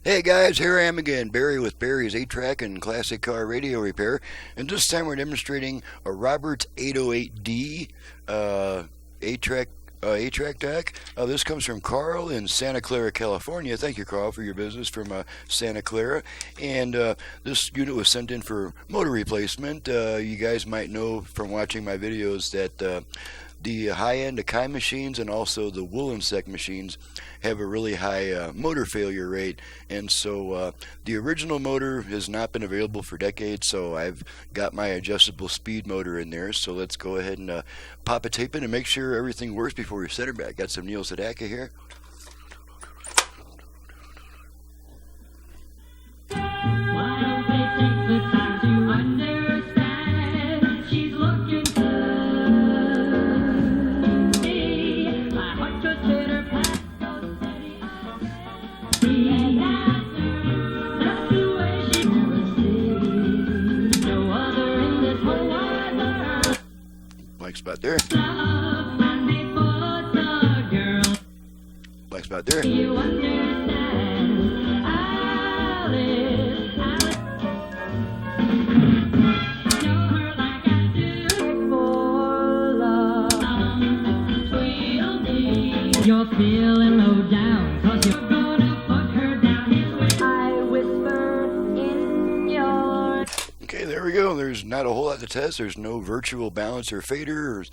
Hey guys, here I am again, Barry with Barry's 8-track and classic car radio repair, and this time we're demonstrating a Roberts 808D 8-track 8-track deck. This comes from Carl in Santa Clara, California. Thank you, Carl, for your business from Santa Clara. And this unit was sent in for motor replacement. You guys might know from watching my videos that the high-end Akai machines and also the Woolinsec machines have a really high motor failure rate, and so the original motor has not been available for decades, so I've got my adjustable speed motor in there. So let's go ahead and pop a tape in and make sure everything works before we set her back. Got some Neil Sedaka here. Blank spot there. Blank spot there. You're feeling low down, 'cause you're gonna fuck her down his way. I whisper in your... Okay, there we go. There's not a whole lot to test. There's no virtual balance or fader or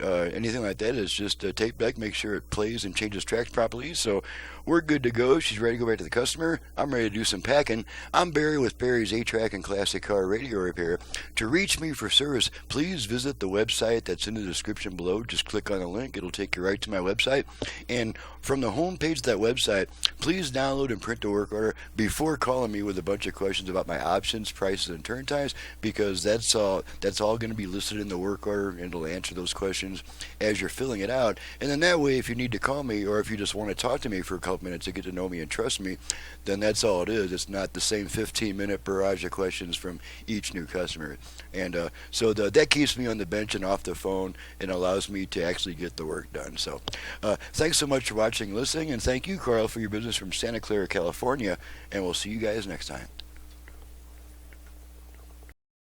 anything like that. It's just a tape deck. Make sure it plays and changes tracks properly. So we're good to go. She's ready to go back to the customer. I'm ready to do some packing. I'm Barry with Barry's 8-track and classic car radio repair. To reach me for service, please visit the website that's in the description below. Just click on the link. It'll take you right to my website. And from the home page of that website, please download and print the work order before calling me with a bunch of questions about my options, prices, and turn times, because that's all going to be listed in the work order, and it'll answer those questions as you're filling it out. And then that way, if you need to call me or if you just want to talk to me for a couple minutes to get to know me and trust me, then that's all it is. It's not the same 15-minute barrage of questions from each new customer. And so that keeps me on the bench and off the phone and allows me to actually get the work done. So thanks so much for watching and listening, and thank you, Carl, for your business from Santa Clara, California, and we'll see you guys next time.